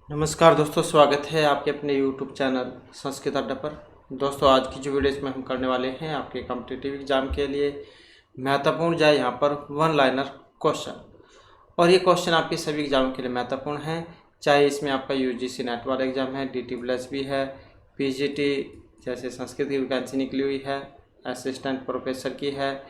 नमस्कार दोस्तों, स्वागत है आपके अपने YouTube चैनल संस्कृत अड्डा पर। दोस्तों, आज की जो वीडियो इसमें हम करने वाले हैं आपके कॉम्पिटिटिव एग्जाम के लिए महत्वपूर्ण जाए यहाँ पर वन लाइनर क्वेश्चन। और ये क्वेश्चन आपके सभी एग्जाम के लिए महत्वपूर्ण है, चाहे इसमें आपका UGC नेट वाला एग्जाम है, DT+ भी है, PGT जैसे संस्कृत की वैकेंसी निकली हुई है, असिस्टेंट प्रोफेसर की है,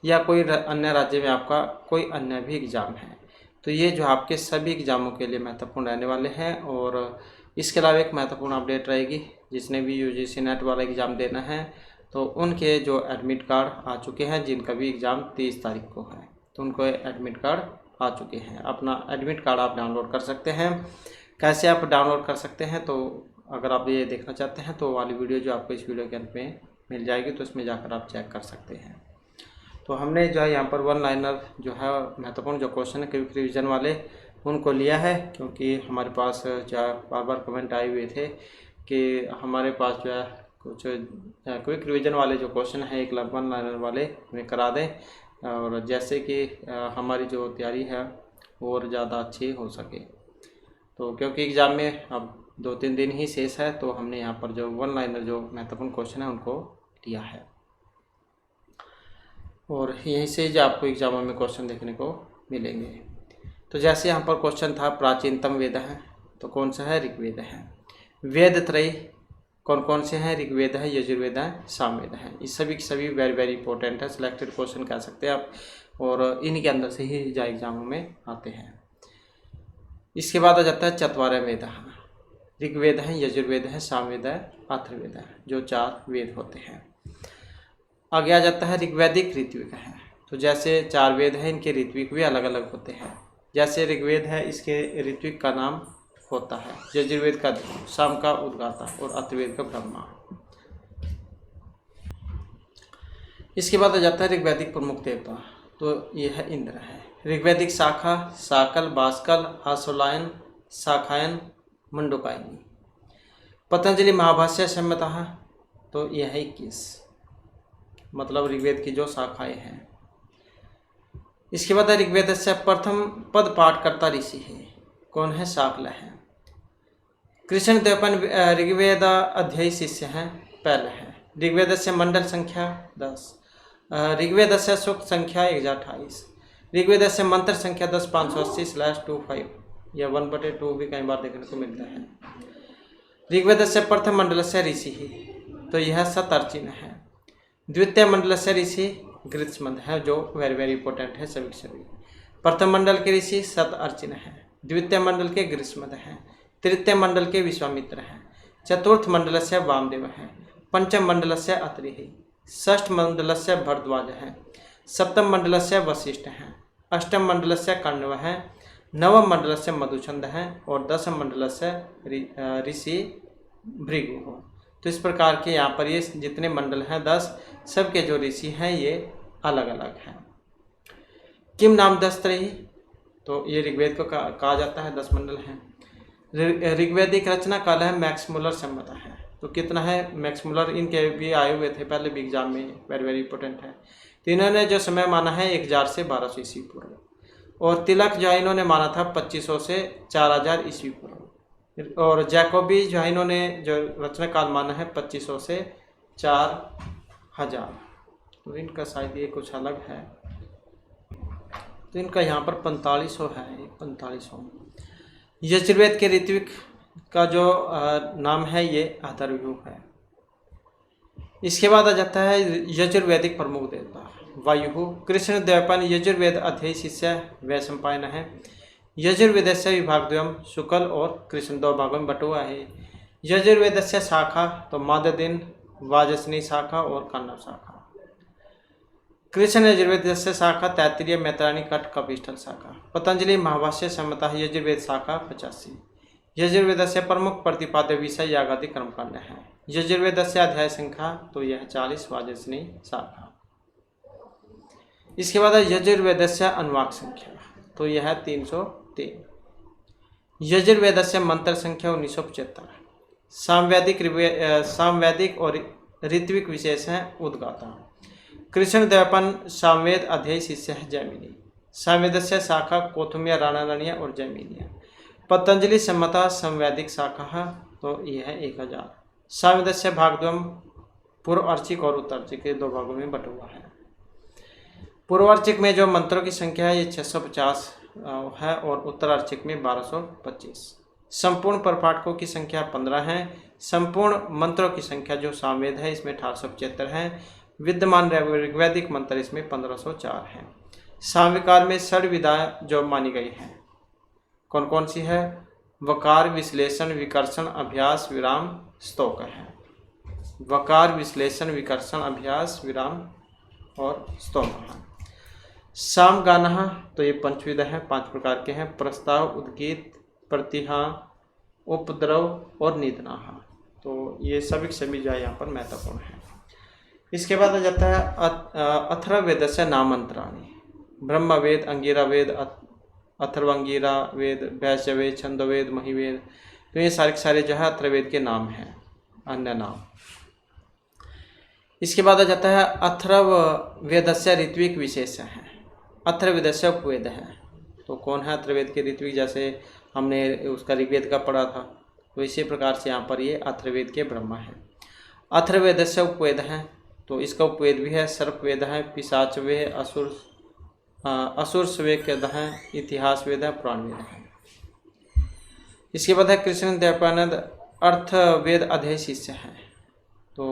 या कोई अन्य राज्य में आपका कोई अन्य भी एग्ज़ाम है। तो ये जो आपके सभी एग्ज़ामों के लिए महत्वपूर्ण रहने वाले हैं। और इसके अलावा एक महत्वपूर्ण अपडेट रहेगी, जिसने भी UGC नेट वाला एग्ज़ाम देना है तो उनके जो एडमिट कार्ड आ चुके हैं, जिनका भी एग्ज़ाम 30 तारीख को है, तो उनको एडमिट कार्ड आ चुके हैं। अपना एडमिट कार्ड आप डाउनलोड कर सकते हैं। कैसे आप डाउनलोड कर सकते हैं, तो अगर आप ये देखना चाहते हैं तो वाली वीडियो जो आपको इस वीडियो के अंत में मिल जाएगी, तो इसमें जाकर आप चेक कर सकते हैं। तो हमने जो है यहाँ पर वन लाइनर जो है महत्वपूर्ण जो क्वेश्चन है क्विक रिवीजन वाले उनको लिया है, क्योंकि हमारे पास जो है बार बार कमेंट आए हुए थे कि हमारे पास जो है कुछ क्विक रिवीजन वाले जो क्वेश्चन है एक वन लाइनर वाले हमें करा दें, और जैसे कि हमारी जो तैयारी है और ज़्यादा अच्छी हो सके। तो क्योंकि एग्ज़ाम में अब 2-3 दिन ही शेष है, तो हमने यहाँ पर जो वन लाइनर जो महत्वपूर्ण क्वेश्चन है उनको लिया है, और यहीं से जो आपको एग्जामों में क्वेश्चन देखने को मिलेंगे। तो जैसे यहाँ पर क्वेश्चन था, प्राचीनतम वेद है, तो कौन सा है? ऋग्वेद है। वेद त्रय कौन कौन से हैं? ऋग्वेद है, यजुर्वेद है, सामवेद है। इस सभी वेरी वेरी इंपॉर्टेंट है, सिलेक्टेड क्वेश्चन कह सकते हैं आप, और इन्हीं के अंदर से ही जो एग्जामों में आते हैं। इसके बाद आ जाता है चतवारह वेद। ऋग्वेद है, यजुर्वेद है, सामवेद है, अथर्ववेद है, जो 4 वेद होते हैं। आगे आ जाता है ऋग्वैदिक ऋत्विक है। तो जैसे 4 वेद हैं, इनके ऋत्विक भी अलग अलग होते हैं। जैसे ऋग्वेद है, इसके ऋत्विक का नाम होता है, यजुर्वेद का साम का उद्गाता, और अथर्ववेद का ब्रह्मा। इसके बाद आ जाता है ऋग्वैदिक प्रमुख देवता, तो यह है इंद्र है। ऋग्वैदिक शाखा साकल, बास्कल, आशोलायन, शाखायन, मंडुकायनी। पतंजलि महाभाष्य संहिता, तो यह है 21, मतलब ऋग्वेद की जो शाखाएं हैं। इसके बाद ऋग्वेद से प्रथम पद पाठ करता ऋषि है, कौन है? शाक्य है। कृष्ण द्वैपन ऋग्वेद अध्यायी शिष्य हैं, पहले है। ऋग्वेद से मंडल संख्या 10, ऋग्वेद से सूक्त संख्या 1028, ऋग्वेद से मंत्र संख्या 10,580/25, यह 1/2 भी कई बार देखने को मिलता है। ऋग्वेद से प्रथम मंडल से ऋषि ही, तो यह शतर्चिन है। द्वितीय मंडल से ऋषि गृत्समंद है, जो वेरी वेरी इंपॉर्टेंट है सभी। प्रथम मंडल के ऋषि शतअर्चिन है, द्वितीय मंडल के गृत्समंद है, तृतीय मंडल के विश्वामित्र है, चतुर्थ मंडल से वामदेव है, पंचम मंडल से अत्रि है, षष्ठ मंडल से भरद्वाज है, सप्तम मंडल से वशिष्ठ है, अष्टम मंडल से कण्व है, नवम मंडल से मधुचंद है, और दसम मंडल से ऋषि भृगु हो। तो इस प्रकार के यहाँ पर ये जितने मंडल हैं 10, सबके जो ऋषि हैं ये अलग अलग हैं। किम नाम 10 त्रयी, तो ये ऋग्वेद को कहा जाता है 10 मंडल हैं। ऋग्वेदिक रचना काल है मैक्स मुलर संहिता है, तो कितना है? मैक्स मुलर इनके भी आए हुए थे पहले भी एग्जाम में, वेरी वेरी इंपॉर्टेंट है। तो इन्होंने जो समय माना है 1000 से 1200 ईस्वी पूर्व, और तिलक जो है इन्होंने माना था 2500 से 4000 ईस्वी पूर्व, और जैकोबी जो है इन्होंने जो रचना काल माना है 2500 से 4000, तो इनका शायद ये कुछ अलग है, तो इनका यहाँ पर 4500 है, 4500। यजुर्वेद के ऋत्विक का जो नाम है ये अथर्वव्यूह है। इसके बाद आ जाता है यजुर्वेदिक प्रमुख देवता वायु। कृष्ण द्वैपायन यजुर्वेद अध्यायी शिष्य वैशंपायन है। यजुर्वेद से विभागद्वयम शुक्ल और कृष्ण 2 भागों में बटा हुआ है। यजुर्वेद से शाखा, तो माददिन, वाजसनी शाखा और कन्नव शाखा। कृष्ण यजुर्वेद से शाखा तैत्तिरीय, मैत्रायणी, कट, कपिष्ठल शाखा। पतंजलि महाभाष्य संहिता यजुर्वेद शाखा 85। यजुर्वेद से प्रमुख प्रतिपाद्य विषय यागादि कर्मकांड है। यजुर्वेद से अध्याय संख्या, तो यह 40, वाजसनी शाखा। इसके बाद यजुर्वेद से अनुवाक संख्या, तो यह 303। यजुर्वेद से मंत्र संख्या 1975। सामवेदिक और ऋत्विक विशेष हैं उद्गाता। कृष्ण द्वैपायन सामवेद अध्यायी शिष्य है जैमिनी। सामवेद से शाखा कोथुमिया, राणाराणिया और जैमिनिया। पतंजलि सम्मता संवैदिक शाखा, तो ये है 1000। सामवेदस्य भागद्वयम् पूर्वार्चिक और उत्तरार्चिक के 2 भागों में बटा हुआ है। पूर्वार्चिक में जो मंत्रों की संख्या है ये 650 है और उत्तरार्चिक में 1225। संपूर्ण प्रपाठकों की संख्या 15 है। संपूर्ण मंत्रों की संख्या जो सामवेद है इसमें 1875 है। विद्यमान ऋग्वैदिक मंत्र इसमें 1504 है। सामवेदकाल में षड्विधाएं जो मानी गई हैं कौन कौन सी है? वकार, विश्लेषण, विकर्षण, अभ्यास, विराम, स्तोक है। वकार, विश्लेषण, विकर्षण, अभ्यास, विराम और स्तोक है। सामगानः तो ये पंचविध है, 5 प्रकार के हैं। प्रस्ताव, उद्गीत, प्रतिहा, उपद्रव और निधनाः, तो ये सभी जो है यहाँ पर महत्वपूर्ण है। इसके बाद आ जाता है अथर्ववेदस्य नामांतराणि। ब्रह्मवेद, अंगिरा वेद, अथर्वांगिरा वेद, वैश्यवेद, छंदोवेद, महिवेद, तो ये सारे जो है अथर्ववेद के नाम हैं, अन्य नाम। इसके बाद आ जाता है अथर्ववेदस्य ऋत्विक विशेष है। अथर्ववेदस्य उपवेद है, तो कौन है अथर्ववेद के ऋत्विक? जैसे हमने उसका ऋग्वेद का पढ़ा था, तो इसी प्रकार से यहाँ पर ये अथर्ववेद के ब्रह्मा है। अथर्ववेदस्य उपवेद है, तो इसका उपवेद भी है। सर्पवेद है, पिशाच वेद, असुर वेद है, इतिहास वेद है, पुराण वेद है। इसके बाद है कृष्ण द्वैपायन अर्थवेद अध्यय शिष्य है, तो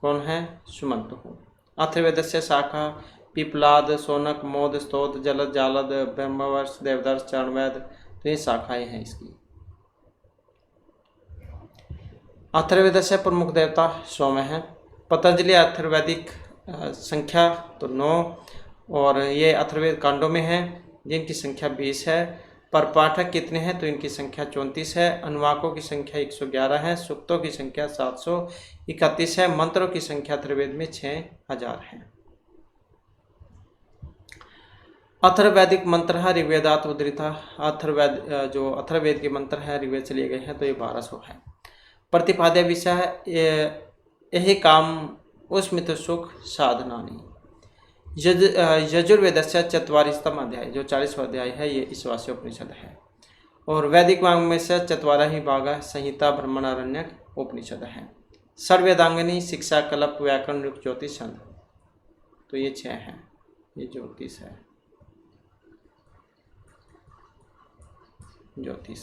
कौन है? सुमंत हो। अथर्ववेदस्य शाखा पिपलाद, शौनक, मोद, स्तोत, जलद, जालद, ब्रह्मवर्ष, देवदर्श, चारणवेद, तो ये शाखाएं हैं इसकी। अथर्ववेदस्य प्रमुख देवता सोम है। पतंजलि अथर्वैदिक संख्या तो 9 और ये अथर्ववेद कांडों में है जिनकी संख्या 20 है। परपाठक कितने हैं? तो इनकी संख्या 34 है। अनुवाकों की संख्या 111 है। सूक्तों की संख्या 731 है। मंत्रों की संख्या अथर्ववेद में 6000 है। अथर्ववैदिक मंत्र है ऋग्वेदात उद्धृता। अथर्ववेद के मंत्र है ऋग्वेद से लिए गए हैं, तो ये 1200 है। प्रतिपाद्य विषय है यही काम उस्मित सुख साधनानि। यजुर्वेदस्य 44वां अध्याय जो 40वां अध्याय है ये ईशावास्य उपनिषद है। और वैदिक वांग में से 4 ही भाग संहिता, ब्रह्मणारण्यक उपनिषद है। सर्ववेदांगिनी, शिक्षा, कल्प, व्याकरण, युक्त, ज्योतिष, छंद, तो ये 6 हैं। ये ज्योतिष है, ज्योतिष।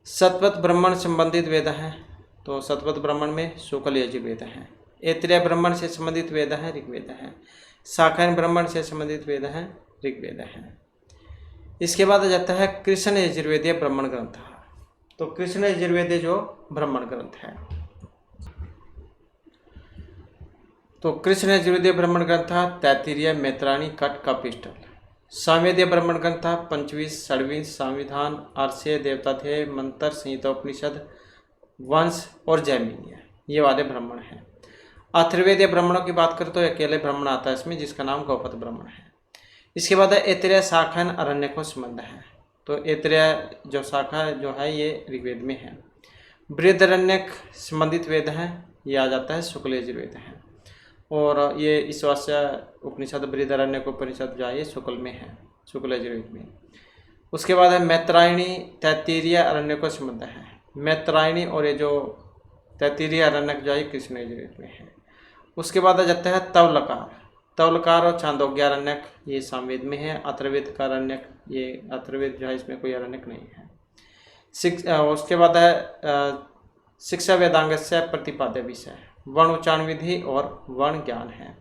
सतपथ ब्राह्मण संबंधित वेद हैं, तो सतपथ ब्राह्मण में शुक्ल यजुर्वेद है। ऐत्रेय ब्राह्मण से संबंधित वेद है ऋग्वेद है। शाखायन ब्राह्मण से संबंधित वेद है ऋग्वेद है। इसके बाद आ जाता है कृष्ण यजुर्वेदीय ब्राह्मण ग्रंथ, तो कृष्ण यजुर्वेदीय जो ब्राह्मण ग्रंथ है, तो कृष्ण यजुर्वेदीय ब्राह्मण ग्रंथ तैत्तिरीय, मैत्रायणी, कट, कपिष्टल। सामवेदीय ब्राह्मण ग्रंथ 25, 26 संविधान, आर्षेय, देवताध्यय, मंत्र, संहिता, उपनिषद, वंश और जैमिनीय, ये वाले ब्राह्मण हैं। अथर्ववेदीय ब्राह्मणों की बात करें तो अकेले ब्राह्मण आता है इसमें, जिसका नाम गौपत ब्राह्मण है। इसके बाद ऐत्रेय, शाखायन, अरण्यकों संबंध है, तो ऐत्रेय जो शाखा जो है ये ऋग्वेद में है। बृहदारण्यक संबंधित वेद हैं, ये आ जाता है शुक्ल यजुर्वेद है। और ये ईशावास्य उपनिषद, बृहदारण्यक उपनिषद जो है ये शुक्ल में है, शुक्ल यजुर्वेद में। उसके बाद है मैत्रायणी, तैत्तिरीय, अरण्यकों संबंध है। मैत्रायणी और ये जो तैत्तिरीय अरण्यक जो है कृष्ण यजुर्वेद में है। उसके बाद आ जाता है तवलकार, तवलकार और छांदोग्यारण्यक, ये सामवेद में है। अथर्ववेद का अरण्यक, ये अथर्ववेद जो है इसमें कोई अरण्यक नहीं है। उसके बाद है शिक्षा वेदांगस्य प्रतिपाद्य विषय, वर्ण उच्चारण विधि और वर्ण ज्ञान है।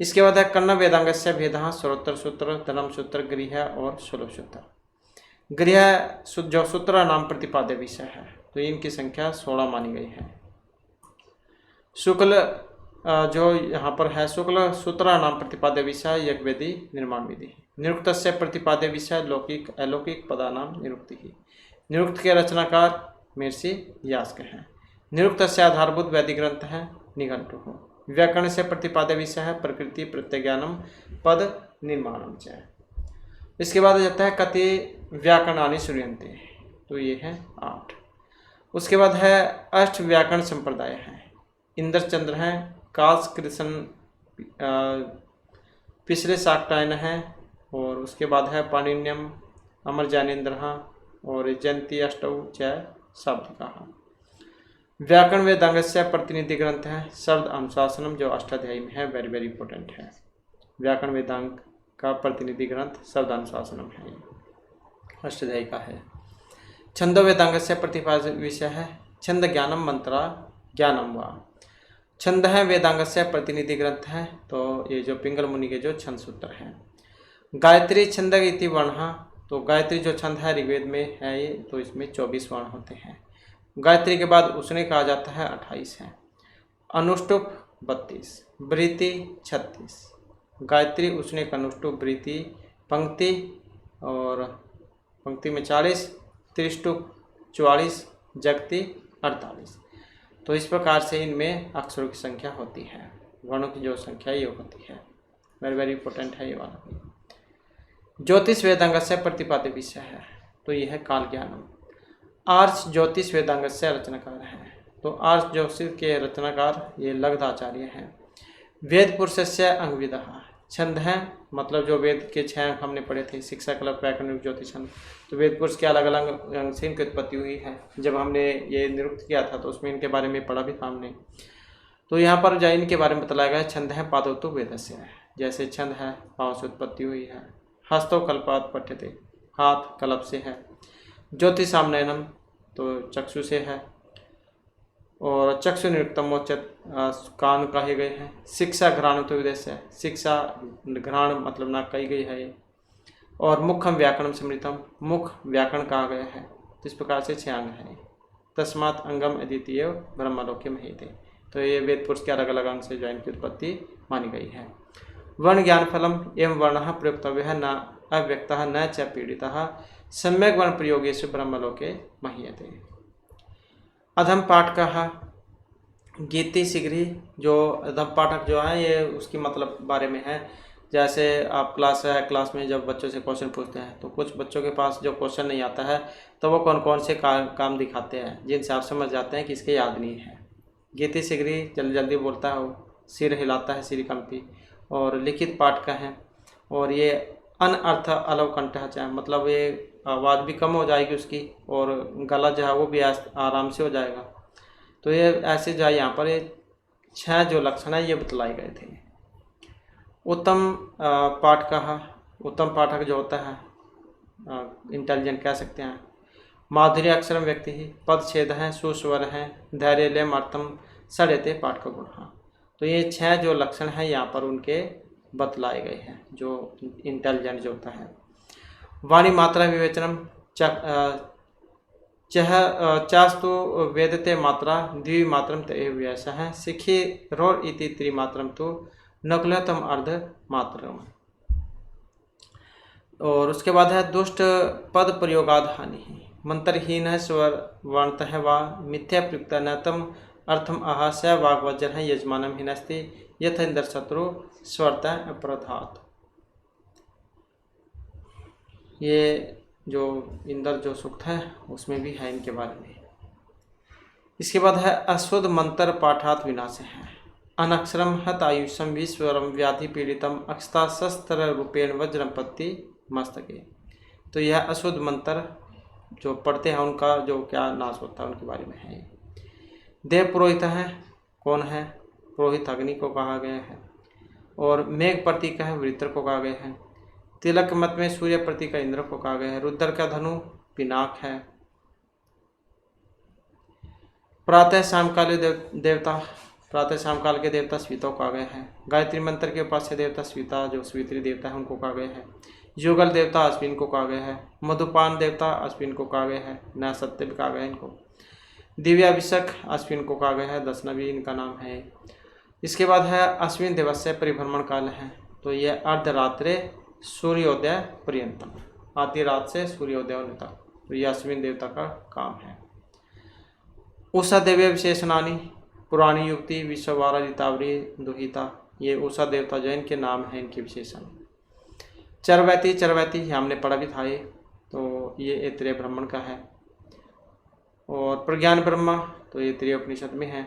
इसके बाद है कर्ण वेदांगस्य भेदः, श्रोत्र सूत्र, धर्म सूत्र, गृह और शूल सूत्र। गृह जो सूत्र नाम प्रतिपाद्य विषय है, तो इनकी संख्या 16 मानी गई है। शुक्ल जो यहाँ पर है शुक्ल सूत्र नाम प्रतिपाद्य विषय यज्ञवेदी निर्माण विधि। निरुक्तस्य प्रतिपाद्य विषय लौकिक अलौकिक पदानाम निरुक्ति ही। निरुक्त के रचनाकार महर्षि यास्क हैं। निरुक्त से आधारभूत वैदिक ग्रंथ है निघंटु। व्याकरण से प्रतिपाद्य विषय है प्रकृति, प्रत्यज्ञानम, पद निर्माणम च। इसके बाद जाता है कति व्याकरणानि श्रूयन्ते, तो ये है 8। उसके बाद है अष्ट व्याकरण संप्रदाय है। इंद्रचंद्र हैं, काश, कृष्ण, पिछले शाक्टायन है। और उसके बाद है पाणिन्यम, अमर ज्ञानेन्द्रः और जयंती अष्टौ च शाब्दिकाः। व्याकरण वेदांगस्य प्रतिनिधि ग्रंथ है शब्द अनुशासनम, जो अष्टाध्यायी में है, वेरी वेरी इंपॉर्टेंट है। व्याकरण वेदांग का प्रतिनिधि ग्रंथ शब्द अनुशासनम है, अष्टाध्यायी का है। छंदो वेदांगस्य प्रतिपाद्य विषय है छंद ज्ञानम मंत्रा ज्ञानम वा। छंद है वेदांगस्य प्रतिनिधि ग्रंथ है, तो ये जो पिंगल मुनि के जो छंद सूत्र हैं। गायत्री छंद इति वर्ण, तो गायत्री जो छंद है ऋग्वेद में है ये, तो इसमें 24 वर्ण होते हैं। गायत्री के बाद उसने कहा जाता है 28 है। अनुष्टुप 32, वृत्ति 36। गायत्री उसने अनुष्टुप वृत्ति पंक्ति और पंक्ति में 40, त्रिष्टुप 44, जगति 48। तो इस प्रकार से इनमें अक्षरों की संख्या होती है, वर्णों की जो संख्या ये होती है। वेरी वेरी इंपॉर्टेंट है ये वाला भी। ज्योतिष वेदांग से प्रतिपाद्य विषय है, तो यह है काल ज्ञानम। आर्ष ज्योतिष वेदांग से रचनाकार है, तो आर्ष ज्योतिष के रचनाकार ये लग्धाचार्य हैं। वेद पुरुषस्य अंगविदः, छंद है मतलब जो वेद के 6 अंग हमने पढ़े थे, शिक्षा कला व्याकरण ज्योतिष छंद, तो वेद पुरुष के अलग अलग अंग से इनकी उत्पत्ति हुई है। जब हमने ये निरुक्त किया था तो उसमें इनके बारे में पढ़ा भी था हमने। तो यहाँ पर जैन के बारे में बताया गया, छंद है पादोतु वेदस्य है, जैसे छंद है पाँव से उत्पत्ति हुई है। हस्तो कल्पात पठ्यते, हाथ कल्प से है। ज्योतिषामनयनम, तो चक्षु से है। और चक्षु निरुक्तमोचत, कान कहे गए हैं। शिक्षा घ्राण तो विदेश है, शिक्षा घ्राण मतलब नाक कही गई है ये। और मुखम व्याकरण समृतम, मुख व्याकरण कहा गया है। तो इस प्रकार से 6 अंग है। तस्मात् अंगम अद्वितीय ब्रह्मलोके महीते, तो ये वेद पुरुष के अलग अलग अंग से ज्ञान की उत्पत्ति मानी गई है। वर्ण ज्ञान फलम एवं वर्ण प्रयोक्तव्य न अव्यक्त न च पीड़ितः सम्यक वर्ण प्रयोगेषु ब्रह्मलोके महीयते। अधम पाठ का गीति शीघ्री, जो अधम पाठक जो है ये उसकी मतलब बारे में है। जैसे आप क्लास में जब बच्चों से क्वेश्चन पूछते हैं, तो कुछ बच्चों के पास जो क्वेश्चन नहीं आता है, तो वो कौन कौन से काम दिखाते हैं जिनसे आप समझ जाते हैं कि इसके याद नहीं है। गीति शीघ्री जल्दी जल्दी बोलता है, वो सिर हिलाता है, सिर कंपी। और लिखित पाठ का है, और ये अनअर्थ अलवकंठ, मतलब ये आवाज़ भी कम हो जाएगी उसकी, और गला जो है वो भी आराम से हो जाएगा। तो ये ऐसे जो है यहाँ पर ये 6 जो लक्षण है ये बतलाए गए थे। उत्तम पाठ का, उत्तम पाठक जो होता है, इंटेलिजेंट कह सकते हैं। माधुर्य अक्षरम व्यक्ति ही, पद छेद हैं, सुस्वर हैं, धैर्य लेम अर्थम सड़ेते पाठ का गुण। तो ये 6 जो लक्षण हैं यहाँ पर उनके बतलाए गए हैं, जो इंटेलिजेंट जो होता है। वाणी मात्रा विवेचनम चास्तु वेदते मात्रा द्विमात्रम तएव व्यवसाय है, सिखी रोर इति त्रिमात्रम तो नकुलतम अर्ध मात्रम। और उसके बाद है दुष्ट पद प्रयोगाद हानि, मंत्रहीन है स्वर वर्णत है वा मिथ्या प्रयुक्त न तम अर्थम आहास्य वाग्वज्र है यजमानम हिनस्ति यथ इंद्र शत्रु स्वरत अपराधात। ये जो इंद्र जो सूक्त है उसमें भी है इनके बारे में। इसके बाद है अशुद्ध मंत्र पाठात विनाश है, अनक्षरम हत आयुषम विश्वरम व्याधि पीड़ितम अक्षता शस्त्र रूपेण वज्रपत्ति मस्तके। तो यह अशुद्ध मंत्र जो पढ़ते हैं उनका जो क्या नाश होता है उनके बारे में है। देव पुरोहित है, कौन है? पुरोहित अग्नि को कहा गया है। और मेघ प्रतीक है, वृत्र को कहा गया है। तिलक मत में सूर्य प्रतीक इंद्र को कहा गया है। रुद्र का धनु पिनाक है। प्रातः शाम काल देवता, प्रातः शाम काल के देवता स्वीता को कहा गया है। गायत्री मंत्र के उपास्य देवता स्वीता जो स्वीत्री देवता है उनको कहा गया है। युगल देवता अश्विन को कहा गया है। मधुपान देवता अश्विन को कहा गया है। न सत्य भी कहा गया है इनको। दिव्याभिषेक अश्विन को कहा गया है, दशनवी इनका नाम है। इसके बाद है अश्विन दिवस्य परिभ्रमण काल है, तो यह अर्धरात्रे सूर्योदय पर्यंतम, आधी रात से सूर्योदय होने तक, तो यह अश्विन देवता का काम है। उषा देवी विशेषणानी पुरानी युक्ति विश्ववारा ऋतावरी दुहिता, ये उषा देवता जैन के नाम है इनके विशेषण। चरवैती, चरवैती हमने पढ़ा भी था ये, तो ये ऐतरेय ब्राह्मण का है। और प्रज्ञान ब्रह्मा, तो ये तृतीय उपनिषद में है।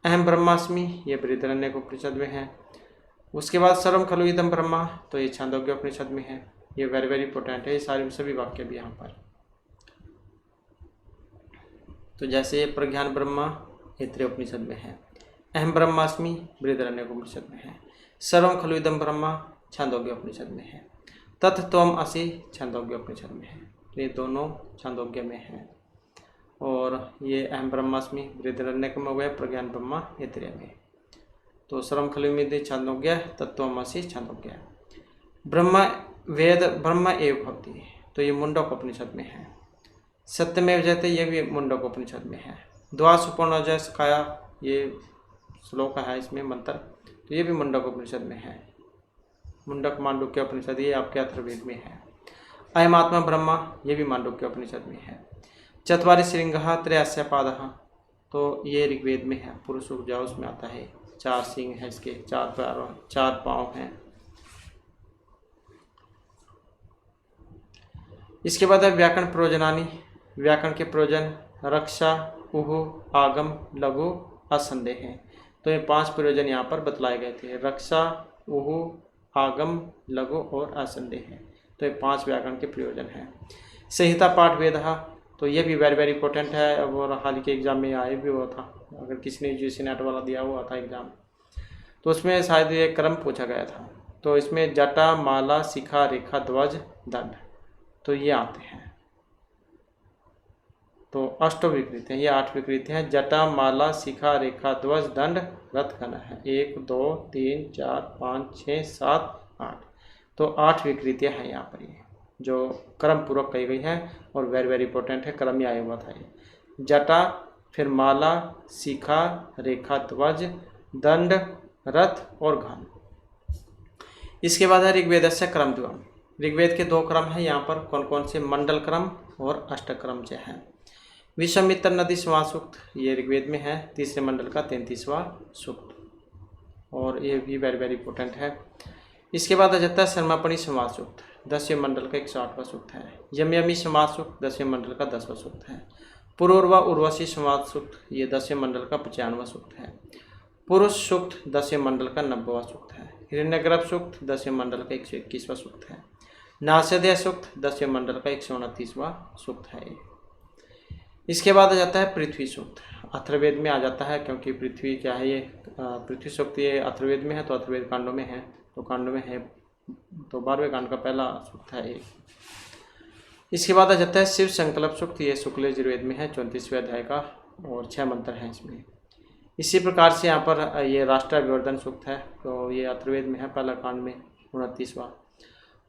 अहम ब्रह्मास्मि, ये बृहदारण्यक उपनिषद में है। उसके बाद सर्वम खलु इदं ब्रह्मा, तो ये छांदोग्य उपनिषद में है। ये वेरी वेरी इंपॉर्टेंट है, ये सारे सभी वाक्य भी यहाँ पर। तो जैसे प्रज्ञान ब्रह्मा ऐत्रेय उपनिषद में है, अहम ब्रह्मास्मि बृहदारण्यक उपनिषद में है, सर्वं खलु इदं ब्रह्मा छांदोग्य उपनिषद में है, तत् त्वम असि छांदोग्य उपनिषद में है। तो ये दोनों छांदोग्य में है। और ये अहम ब्रह्मास्मि बृहदारण्यक में हो गया, प्रज्ञान ब्रह्मा ऐत्रेय में। तो सर्वं खलु इदं छांदोग्य, तत्त्वमसि छांदोग्य। ब्रह्म वेद ब्रह्म एव भवति, तो ये मुंडक उपनिषद में है। सत्यमेव जयते, ये भी मुंडक उपनिषद में है। द्वा सुपर्णोजय सखाया, ये श्लोक है इसमें मंत्र, तो ये भी मुंडक उपनिषद में है। मुंडक मांडुक्य उपनिषद, ये आपके अथर्ववेद में है। अयमात्मा ब्रह्मा, ये भी मांडुक्य उपनिषद में है। चत्वारि श्रृंगः त्रयस्य पादः, तो ये ऋग्वेद में है। पुरुष ऊर्जा उसमें आता है, 4 सिंह है इसके, 4 पाँव हैं। इसके बाद है व्याकरण प्रयोजनानि, व्याकरण के प्रयोजन रक्षा, उहु, आगम, लघु, असंदेह हैं। तो ये 5 प्रयोजन यहाँ पर बतलाए गए थे, रक्षा, उहु, आगम, लघु और असंदेह है। तो ये 5 व्याकरण के प्रयोजन हैं। संहिता पाठ वेद, तो ये भी वेरी वेरी इंपॉर्टेंट है और हाल के एग्जाम में आए भी हुआ था। अगर किसी ने यूजीसी नेट वाला दिया हुआ था एग्जाम, तो उसमें शायद ये क्रम पूछा गया था। तो इसमें जटा, माला, शिखा, रेखा, ध्वज, दंड, तो ये आते हैं। तो अष्ट विकृत हैं, ये 8 विकृत हैं। जटा, माला, शिखा, रेखा, ध्वज, दंड, रथ, गण है। 1 2 3 4 5 6 7 8, तो 8 विकृतियाँ हैं यहाँ पर, ये जो क्रम पूर्वक कही गई है और वेरी वेरी इंपॉर्टेंट है, क्रम ही आया हुआ था ये। जटा, फिर माला, शिखा, रेखा, ध्वज, दंड, रथ और घन। इसके बाद है ऋग्वेद से क्रम द्वयम्। ऋग्वेद के 2 क्रम हैं यहाँ पर, कौन कौन से, मंडल क्रम और अष्टक्रम जो है। विश्वामित्र नदी संवाद सूक्त, ये ऋग्वेद में है, 3रे मंडल का 33वां सूक्त, और ये भी वेरी वेरी इंपॉर्टेंट है। इसके बाद आ जाता है शर्मापणि संवाद सूक्त, 10वें मंडल का 108वां सूक्त है। यमयमी संवाद सूक्त 10वें मंडल का 10वां सूक्त है। पुरूर्वा उर्वशी संवाद सूक्त, ये 10वें मंडल का 95वां सूक्त है। पुरुष सूक्त 10वें मंडल का 90वां सूक्त है। हिरण्यगर्भ सूक्त 10वें मंडल का 121वां सूक्त है। नासदेह सूक्त 10वें मंडल का 129वां सूक्त है। इसके बाद आ जाता है पृथ्वी सूक्त, अथर्ववेद में आ जाता है, क्योंकि पृथ्वी क्या है, ये पृथ्वी सूक्त ये अथर्ववेद में है, तो अथर्ववेद कांडों में है, तो कांडों में है, तो 12वें कांड का पहला सूक्त है ये। इसके बाद आ जाता है शिव संकल्प सूक्त, ये शुक्ल यजुर्वेद में है, 34वें अध्याय का, और 6 मंत्र हैं इसमें। इसी प्रकार से यहाँ पर ये राष्ट्राभिवर्धन सूक्त है, तो ये अथर्ववेद में है, पहला कांड में 29वां।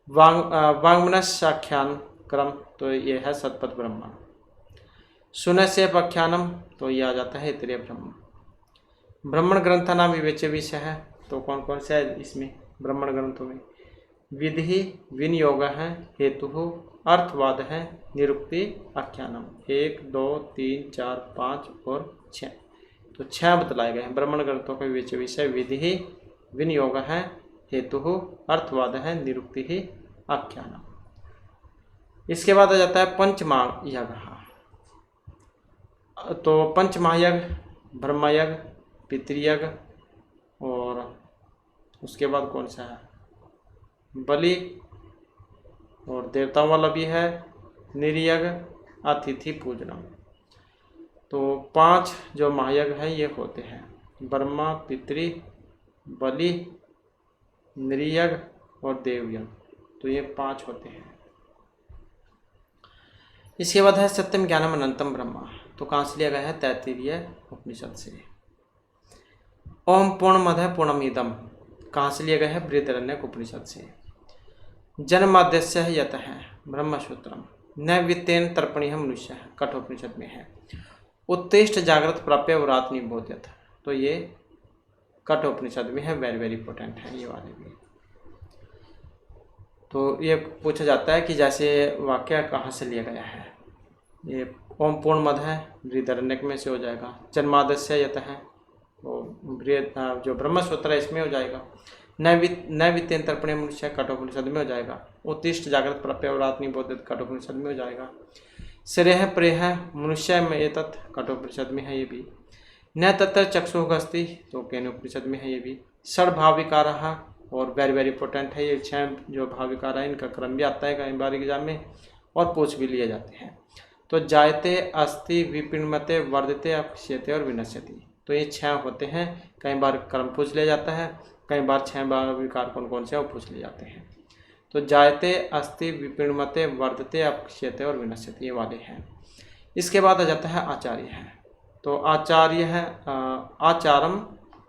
वाङ्मनस्याख्यान क्रम, तो ये है शतपथ ब्रह्मण। सुनस्य व्याख्यानम, तो ये आ जाता है ऐत्रेय ब्रह्म। ब्राह्मण ग्रंथा नाम विवेच्य विषय है, तो कौन कौन से है इसमें ब्राह्मण ग्रंथों में, विधि, विनियोग है, हेतु, अर्थवाद है, निरुक्ति, आख्यानम। 1 2 3 4 5 और 6, तो 6 बतलाए गए हैं ब्राह्मण ग्रंथों का विवेच्य विषय। विधि, विनियोग है, हेतु, अर्थवाद है, निरुक्ति, आख्यानम। इसके बाद आ जाता है पंचमहायज्ञ, तो पंचमहायज्ञ ब्रह्मयज्ञ, पितृयज्ञ, और उसके बाद कौन सा है, बलि, और देवताओं वाला भी है, निर्यज्ञ, अतिथि पूजनम। तो 5 जो महायज्ञ हैं ये होते हैं, ब्रह्मा, पितृ, बलि, निर्यज्ञ और देवयज्ञ, तो ये 5 होते हैं। इसके बाद है सत्यम ज्ञानम अनंतम ब्रह्मा, तो कहाँ से लिया गया है, तैत्तिरीय उपनिषद से। ओम पूर्णमदः पूर्णमिदम्, कहाँ से लिया गया है, बृहदारण्यक उपनिषद से। जन्माद्यस्य यतः ब्रह्मसूत्रम, न वित्तेन तर्पणीय मनुष्य, कठोपनिषद में है। उत्तिष्ठ जागृत प्राप्य व्रात निबोध्यत, तो ये कठोपनिषद में है, वेरी वेरी इंपॉर्टेंट है ये वाले भी। तो ये पूछा जाता है कि जैसे वाक्य कहाँ से लिया गया है, ये ओम पूर्णमद है बृहदारण्यक में से हो जाएगा। जन्माद्यस्य यतः, तो जो ब्रह्मसूत्र है इसमें हो जाएगा। न वित्तेन तर्पणीय मनुष्य, कठोपनिषद में हो जाएगा। उत्तिष्ठ जागृत प्राप्य व्रात निबोध्यत, कठोपनिषद में हो जाएगा। श्रेयः प्रेयः मनुष्य में एतत्, कठोपनिषद में है ये भी। न तत्र चक्षुः अस्ति, तो केनोपनिषद में है ये भी। षड्भाव विकारः, और वेरी वेरी इंपॉर्टेंट है। ये 6 जो भाव विकार है इनका क्रम भी आता है कई बार एग्जाम में और पूछ भी लिए जाते हैं। तो जायते, अस्ति, विपिण्यते, वर्धते, अपक्षयते और विनश्यति, तो ये 6 होते हैं। कई बार क्रम पूछ लिया जाता है, कई बार 6 भाव विकार कौन कौन से वो पूछ लिए जाते हैं। तो जायते, अस्ति, विपिण्यते, वर्धते, अपक्षयते और विनश्यति, ये वाले हैं। इसके बाद आ जाता है आचार्य है। तो आचार्य है आचारम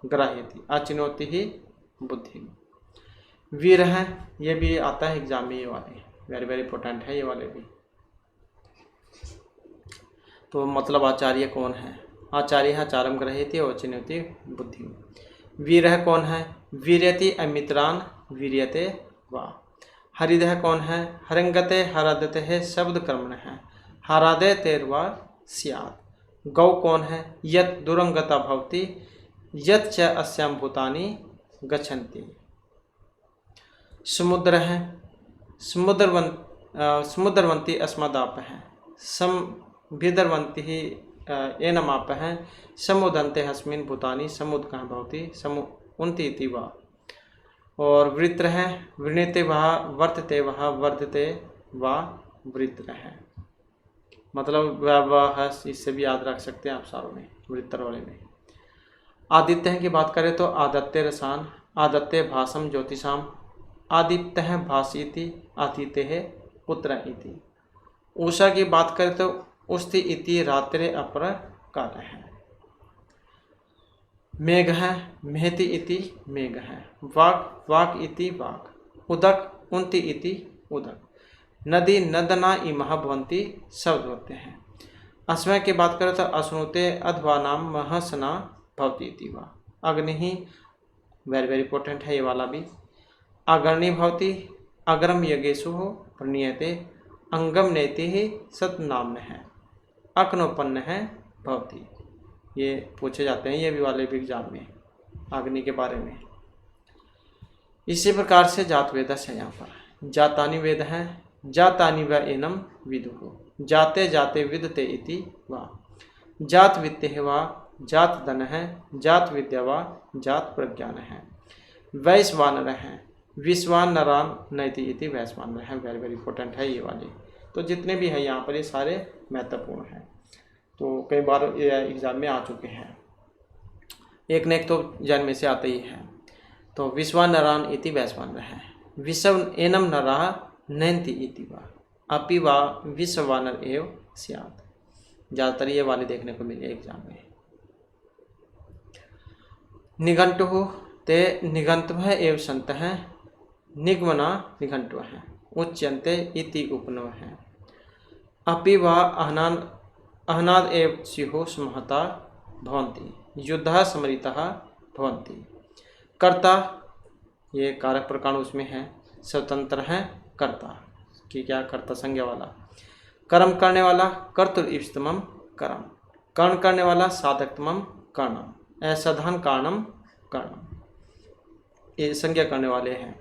ग्राह्यति, अचिनोति ही बुद्धि। वीर है, ये भी आता है एग्जाम में, ये वाले वेरी वेरी इंपॉर्टेंट है ये वाले भी। तो मतलब आचार्य कौन है? आचार्य है आचारम ग्रह्यति और अचिनोति बुद्धि। वीर है कौन है? वीर्यति अमित्रान वीर्यते वा। हरिदह कौन है? हरंगते हरादते है शब्द कर्मण है, हरादे तेरवा स्यात्। गौ कौन है? यत दुरंगता भवति, यत च अस्याम भूतानि गच्छन्ति। समुद्र है, समुद्रवंती अस्मदाप है, संभिदरवंती ही एनमाप है, समुदंते हस्मिन भूतानि समुद कहाँ भवति समुन्ति इति वा। और वृत्र है, वृणीते वह वर्तते वह वर्धते वा वृत्र है, मतलब वह, इससे भी याद रख सकते हैं आप सारों में वृत्र वाले में। आदित्य की बात करें तो आदित्य रसान, आदित्य भाषम ज्योतिषाम, आदित्य भाषीति, आदित्य है पुत्र इति। उषा की बात करें तो उस्ति इति रात्रे अपर काल है। मेघ है, मेहति इति मेघ है, वाक वाक इति वाक, उदक उन्ति इति उदक। नदी नदना इमह भवन्ति शब्द होते हैं। अस्मय की बात करें तो अश्नुते अध्वा नाम महसना भवती इति वा। अग्नि ही वेरी वेरी इंपॉर्टेंट है ये वाला भी। अग्नि भवती, अग्रम यज्ञेषु हो प्रणीयते, अंगम नेति ही सतनाम्न है, अग्नोपन्न है भवती। ये पूछे जाते हैं ये भी वाले भी एग्जाम में अग्नि के बारे में। इसी प्रकार से जात वेदस है। यहाँ पर जातानि वेद हैं, जातानि व एनम विदुः, जाते जाते विदते इति वा। जात वित्ते वा, जात धन है, जात विद्या वा, जात प्रज्ञान है। वैश्वानर है, विश्वानरान नैति इति वैश्वानर है, वेरी वेरी इंपॉर्टेंट है ये वाले। तो जितने भी हैं यहाँ पर ये सारे महत्वपूर्ण हैं, तो कई बार ये एग्जाम में आ चुके हैं, एक न एक तो जन्म में से आते ही है। तो विश्वानरान इति वैश्वानर है, विश्व एनम नरा नैन्ति इति वा, अपि वा विश्वानर एव स्यात्। ज़्यादातर ये वाले देखने को मिले एग्जाम में। निघंटु ते निघंटुः एव सन्तः, निगमना निघंटुः है, उच्यन्ते इति उपनव है। अपि वा अहनाद एव स्युः स्महता भवन्ति, युद्धः स्मरितः भवन्ति। कर्ता, ये कारक प्रकार उसमें है, स्वतंत्र है कर्ता कि क्या कर्ता संज्ञा वाला। कर्म करने वाला कर्तुर इष्टतमम कर्म, कर्ण करने वाला साधकतमम कर्णम, असाधान कारणम कर्णम, ये संज्ञा करने वाले हैं।